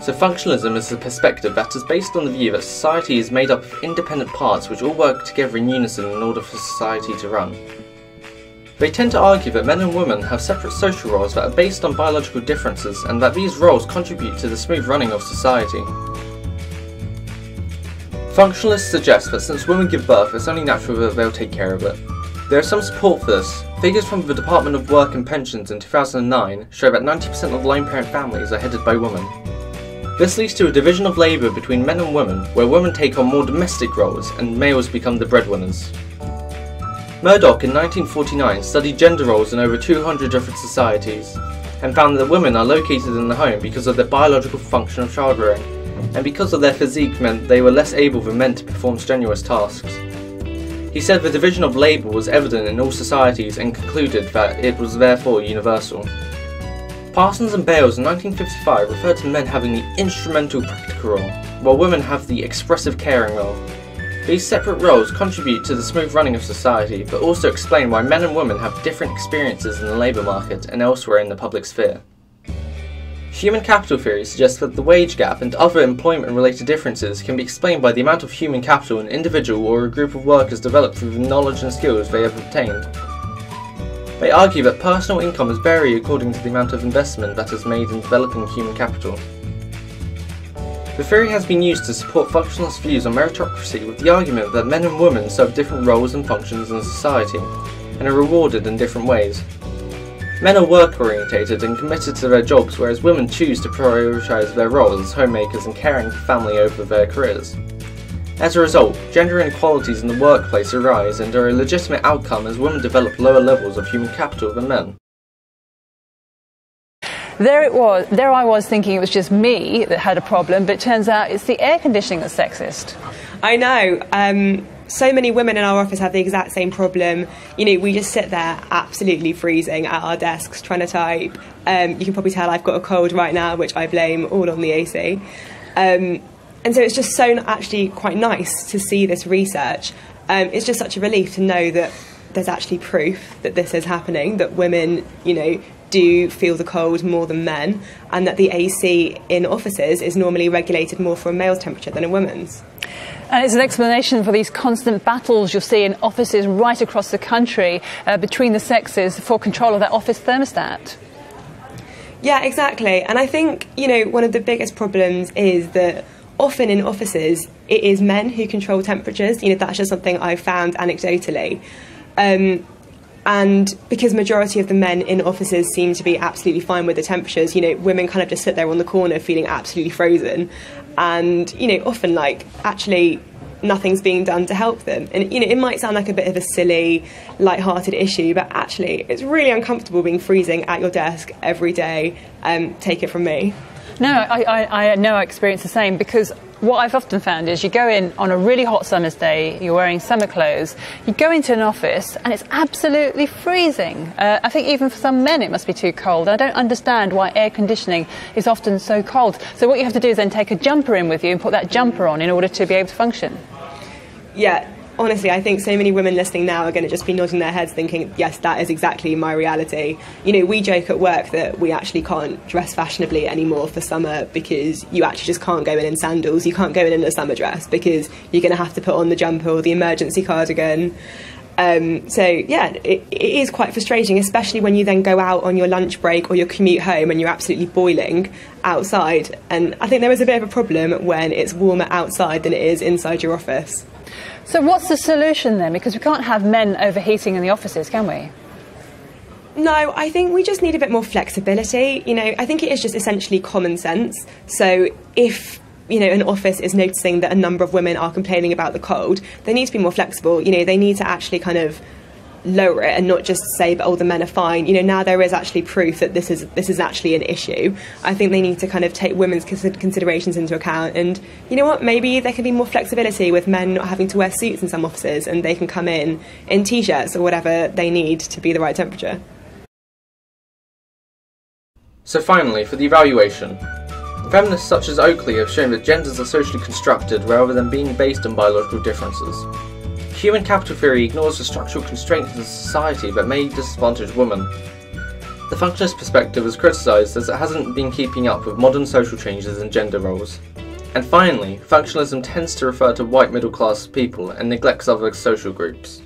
So functionalism is a perspective that is based on the view that society is made up of independent parts which all work together in unison in order for society to run. They tend to argue that men and women have separate social roles that are based on biological differences and that these roles contribute to the smooth running of society. Functionalists suggest that since women give birth, it's only natural that they'll take care of it. There is some support for this. Figures from the Department of Work and Pensions in 2009 show that 90% of lone parent families are headed by women. This leads to a division of labour between men and women, where women take on more domestic roles and males become the breadwinners. Murdoch in 1949 studied gender roles in over 200 different societies, and found that women are located in the home because of their biological function of child-rearing, and because of their physique meant they were less able than men to perform strenuous tasks. He said the division of labour was evident in all societies and concluded that it was therefore universal. Parsons and Bales in 1955 referred to men having the instrumental practical role, while women have the expressive caring role. These separate roles contribute to the smooth running of society, but also explain why men and women have different experiences in the labour market and elsewhere in the public sphere. Human capital theory suggests that the wage gap and other employment-related differences can be explained by the amount of human capital an individual or a group of workers develop through the knowledge and skills they have obtained. They argue that personal incomes vary according to the amount of investment that is made in developing human capital. The theory has been used to support functionalist views on meritocracy with the argument that men and women serve different roles and functions in society, and are rewarded in different ways. Men are work-orientated and committed to their jobs, whereas women choose to prioritise their roles as homemakers and caring for family over their careers. As a result, gender inequalities in the workplace arise and are a legitimate outcome as women develop lower levels of human capital than men. There it was. There I was thinking it was just me that had a problem, but it turns out it's the air conditioning that's sexist. I know. So many women in our office have the exact same problem. You know, we just sit there absolutely freezing at our desks trying to type. You can probably tell I've got a cold right now, which I blame all on the AC. And so it's just so actually quite nice to see this research. It's just such a relief to know that there's actually proof that this is happening, that women, you know, do feel the cold more than men, and that the AC in offices is normally regulated more for a male's temperature than a woman's. And it's an explanation for these constant battles you'll see in offices right across the country between the sexes for control of that office thermostat. Yeah, exactly. And I think, you know, one of the biggest problems is that often in offices it is men who control temperatures. You know, that's just something I've found anecdotally. And because majority of the men in offices seem to be absolutely fine with the temperatures, you know, women kind of just sit there on the corner feeling absolutely frozen. And, you know, often, like, actually nothing's being done to help them. And, you know, it might sound like a bit of a silly, light-hearted issue, but actually it's really uncomfortable being freezing at your desk every day. Take it from me. No, I know I experience the same, because what I've often found is you go in on a really hot summer's day, you're wearing summer clothes, you go into an office and it's absolutely freezing. I think even for some men it must be too cold. I don't understand why air conditioning is often so cold. So what you have to do is then take a jumper in with you and put that jumper on in order to be able to function. Yeah. Honestly, I think so many women listening now are going to just be nodding their heads thinking, yes, that is exactly my reality. You know, we joke at work that we actually can't dress fashionably anymore for summer because you actually just can't go in sandals. You can't go in a summer dress because you're going to have to put on the jumper or the emergency cardigan. So, yeah, it is quite frustrating, especially when you then go out on your lunch break or your commute home and you're absolutely boiling outside. And I think there is a bit of a problem when it's warmer outside than it is inside your office. So what's the solution then? Because we can't have men overheating in the offices, can we? No, I think we just need a bit more flexibility. You know, I think it is just essentially common sense. So if, you know, an office is noticing that a number of women are complaining about the cold, they need to be more flexible. You know, they need to actually kind of lower it and not just say, but, oh, the men are fine. You know, now there is actually proof that this is actually an issue. I think they need to kind of take women's considerations into account, and you know what, maybe there can be more flexibility with men not having to wear suits in some offices and they can come in t-shirts or whatever they need to be the right temperature. So finally, for the evaluation. Feminists such as Oakley have shown that genders are socially constructed rather than being based on biological differences. Human capital theory ignores the structural constraints of society that may disadvantage women. The functionalist perspective was criticised as it hasn't been keeping up with modern social changes and gender roles. And finally, functionalism tends to refer to white middle class people and neglects other social groups.